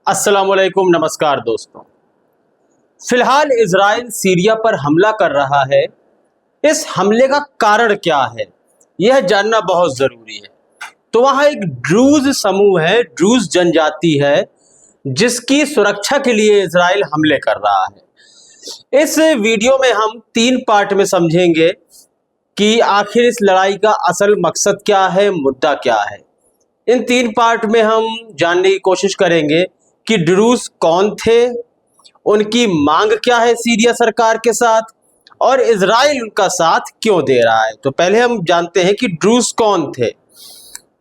अस्सलामुअलैकुम, नमस्कार दोस्तों। फिलहाल इजराइल सीरिया पर हमला कर रहा है। इस हमले का कारण क्या है, यह जानना बहुत जरूरी है। तो वहां एक ड्रूज समूह है, ड्रूज जनजाति है, जिसकी सुरक्षा के लिए इजराइल हमले कर रहा है। इस वीडियो में हम 3 पार्ट में समझेंगे कि आखिर इस लड़ाई का असल मकसद क्या है, मुद्दा क्या है। इन 3 पार्ट में हम जानने की कोशिश करेंगे कि ड्रूज कौन थे, उनकी मांग क्या है सीरिया सरकार के साथ, और इजराइल उनका साथ क्यों दे रहा है। तो पहले हम जानते हैं कि ड्रूज कौन थे।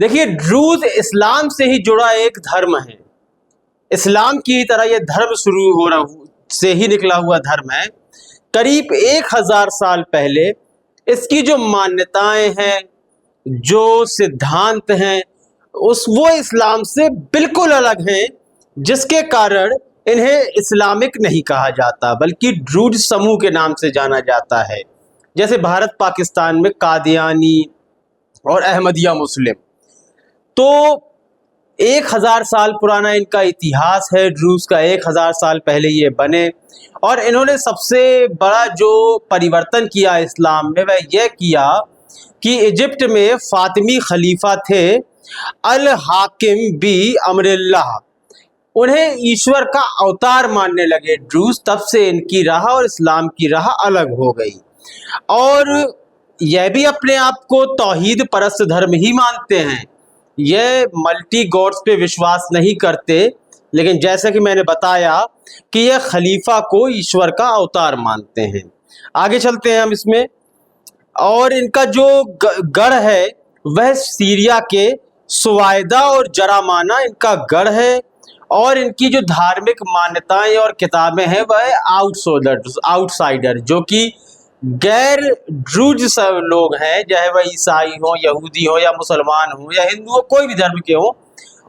देखिए, ड्रूज इस्लाम से ही जुड़ा एक धर्म है। इस्लाम की तरह यह धर्म शुरू हो रहा से ही निकला हुआ धर्म है। करीब 1000 साल पहले इसकी जो मान्यताएं हैं, जो सिद्धांत हैं, वो इस्लाम से बिल्कुल अलग हैं, जिसके कारण इन्हें इस्लामिक नहीं कहा जाता बल्कि ड्रूज समूह के नाम से जाना जाता है। जैसे भारत पाकिस्तान में कादियानी और अहमदिया मुस्लिम। तो 1000 साल पुराना इनका इतिहास है। ड्रूज का 1000 साल पहले ये बने, और इन्होंने सबसे बड़ा जो परिवर्तन किया इस्लाम में वह यह किया कि इजिप्ट में फातिमी खलीफा थे अल हाकिम बी अमरुल्लाह, उन्हें ईश्वर का अवतार मानने लगे ड्रूज। तब से इनकी राह और इस्लाम की राह अलग हो गई, और यह भी अपने आप को तौहीद परस्त धर्म ही मानते हैं। यह मल्टी गॉड्स पे विश्वास नहीं करते, लेकिन जैसा कि मैंने बताया कि यह खलीफा को ईश्वर का अवतार मानते हैं। आगे चलते हैं हम इसमें। और इनका जो गढ़ है वह सीरिया के सुवायदा और जरामाना इनका गढ़ है, और इनकी जो धार्मिक मान्यताएं और किताबें हैं वह आउटसाइडर, जो कि गैर ड्रूज सब लोग हैं, चाहे वह ईसाई हो, यहूदी हो, या मुसलमान हो, या हिंदू हो, कोई भी धर्म के हो,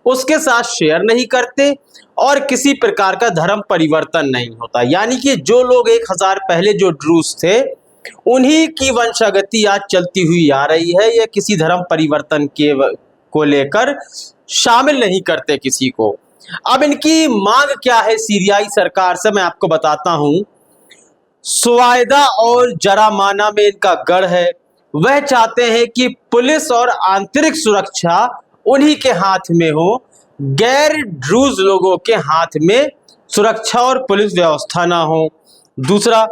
उसके साथ शेयर नहीं करते, और किसी प्रकार का धर्म परिवर्तन नहीं होता। यानी कि जो लोग 1000 पहले जो ड्रूज थे, उन्हीं की वंशागति आज चलती हुई आ रही है। यह किसी धर्म परिवर्तन को लेकर शामिल नहीं करते किसी को। अब इनकी मांग क्या है सीरियाई सरकार से, मैं आपको बताता हूं। सुवायदा और जरामाना में इनका गढ़ है। वह चाहते हैं कि पुलिस और आंतरिक सुरक्षा उन्हीं के हाथ में हो, गैर ड्रूज लोगों के हाथ में सुरक्षा और पुलिस व्यवस्था ना हो। दूसरा,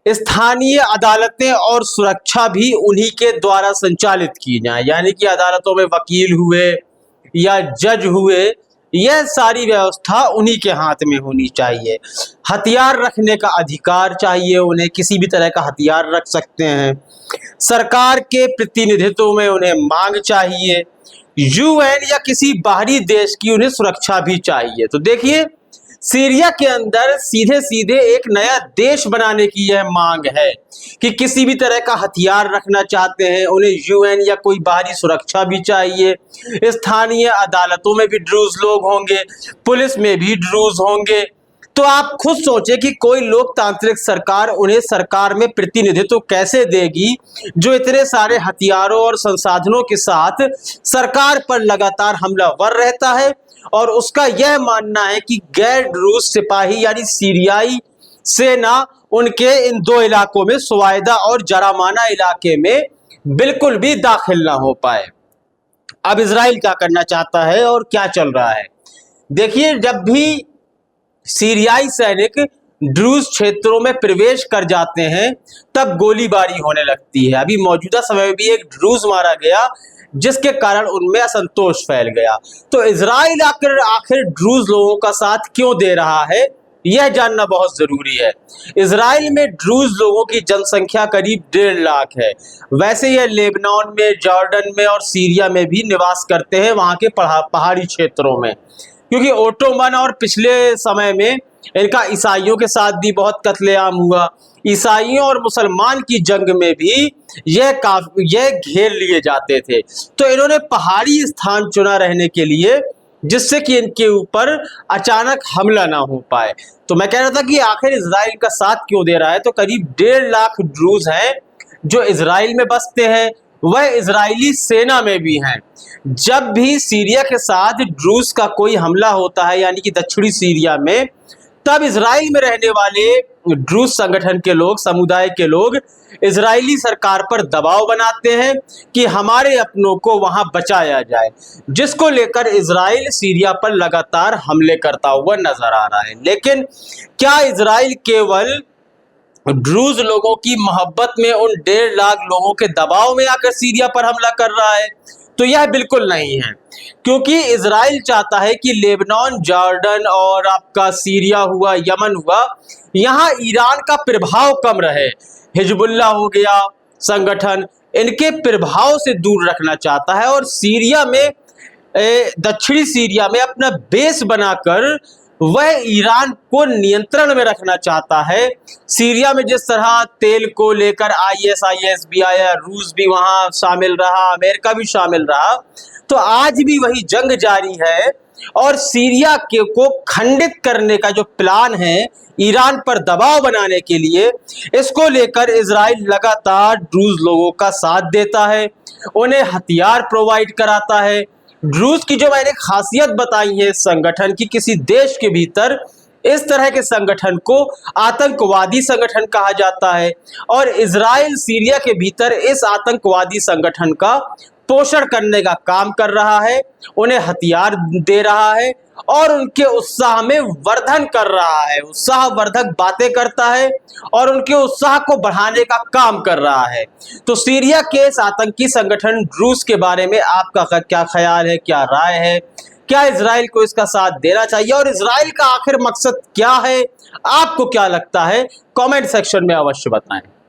स्थानीय अदालतें और सुरक्षा भी उन्हीं के द्वारा संचालित की जाए। यानी कि अदालतों में वकील हुए या जज हुए, यह सारी व्यवस्था उन्हीं के हाथ में होनी चाहिए। हथियार रखने का अधिकार चाहिए उन्हें, किसी भी तरह का हथियार रख सकते हैं। सरकार के प्रतिनिधित्व में उन्हें मांग चाहिए। यूएन या किसी बाहरी देश की उन्हें सुरक्षा भी चाहिए। तो देखिए, सीरिया के अंदर सीधे सीधे एक नया देश बनाने की यह मांग है कि किसी भी तरह का हथियार रखना चाहते हैं, उन्हें यूएन या कोई बाहरी सुरक्षा भी चाहिए। स्थानीय अदालतों में भी ड्रूज लोग होंगे, पुलिस में भी ड्रूज होंगे। तो आप खुद सोचें कि कोई लोकतांत्रिक सरकार उन्हें सरकार में प्रतिनिधित्व कैसे देगी, जो इतने सारे हथियारों और संसाधनों के साथ सरकार पर लगातार हमलावर रहता है, और उसका यह मानना है कि गैर ड्रूज सिपाही यानी सीरियाई सेना उनके इन 2 इलाकों में, सुवायदा और जरामाना इलाके में, बिल्कुल भी दाखिल ना हो पाए। अब इजराइल क्या करना चाहता है और क्या चल रहा है, देखिए। जब भी सीरियाई सैनिक ड्रूज क्षेत्रों में प्रवेश कर जाते हैं, तब गोलीबारी होने लगती है। अभी मौजूदा समय में भी एक ड्रूज मारा गया, जिसके कारण उनमें असंतोष फैल गया। तो इजराइल आखिर ड्रूज लोगों का साथ क्यों दे रहा है, यह जानना बहुत जरूरी है। इजराइल में ड्रूज लोगों की जनसंख्या करीब 1.5 लाख है। वैसे यह लेबनान में, जॉर्डन में और सीरिया में भी निवास करते हैं, वहां के पहाड़ी क्षेत्रों में, क्योंकि ओटोमन और पिछले समय में इनका ईसाइयों के साथ भी बहुत कत्लेआम हुआ। ईसाइयों और मुसलमान की जंग में भी यह घेर लिए जाते थे। तो इन्होंने पहाड़ी स्थान चुना रहने के लिए, जिससे कि इनके ऊपर अचानक हमला ना हो पाए। तो मैं कह रहा था कि आखिर इजराइल का साथ क्यों दे रहा है। तो करीब 1.5 लाख ड्रूज हैं जो इजराइल में बसते हैं, वह इजरायली सेना में भी हैं। जब भी सीरिया के साथ ड्रूज का कोई हमला होता है, यानी कि दक्षिणी सीरिया में, तब इजराइल में रहने वाले ड्रूज संगठन के लोग, समुदाय के लोग इजरायली सरकार पर दबाव बनाते हैं कि हमारे अपनों को वहां बचाया जाए, जिसको लेकर इजराइल सीरिया पर लगातार हमले करता हुआ नजर आ रहा है। लेकिन क्या इजराइल केवल ड्रूज लोगों की मोहब्बत में, उन 1.5 लाख लोगों के दबाव में आकर सीरिया पर हमला कर रहा है? तो यह बिल्कुल नहीं है, क्योंकि इजराइल चाहता है कि लेबनान, जॉर्डन और आपका सीरिया हुआ, यमन हुआ, यहाँ ईरान का प्रभाव कम रहे। हिजबुल्लाह हो गया संगठन, इनके प्रभाव से दूर रखना चाहता है और सीरिया में, दक्षिणी सीरिया में अपना बेस बनाकर वह ईरान को नियंत्रण में रखना चाहता है। सीरिया में जिस तरह तेल को लेकर ISIS भी आया, रूस भी वहां शामिल रहा, अमेरिका भी शामिल रहा, तो आज भी वही जंग जारी है और सीरिया के को खंडित करने का जो प्लान है ईरान पर दबाव बनाने के लिए, इसको लेकर इजराइल लगातार ड्रूज लोगों का साथ देता है, उन्हें हथियार प्रोवाइड कराता है। ड्रूज की जो मैंने खासियत बताई है इस संगठन की, किसी देश के भीतर इस तरह के संगठन को आतंकवादी संगठन कहा जाता है और इजराइल सीरिया के भीतर इस आतंकवादी संगठन का पोषण करने का काम कर रहा है, उन्हें हथियार दे रहा है और उनके उत्साह में वर्धन कर रहा है, उत्साहवर्धक बातें करता है और उनके उत्साह को बढ़ाने का काम कर रहा है। तो सीरिया के इस आतंकी संगठन ड्रूज के बारे में आपका क्या ख्याल है, क्या राय है? क्या इजराइल को इसका साथ देना चाहिए और इजराइल का आखिर मकसद क्या है? आपको क्या लगता है? कमेंट सेक्शन में अवश्य बताएं।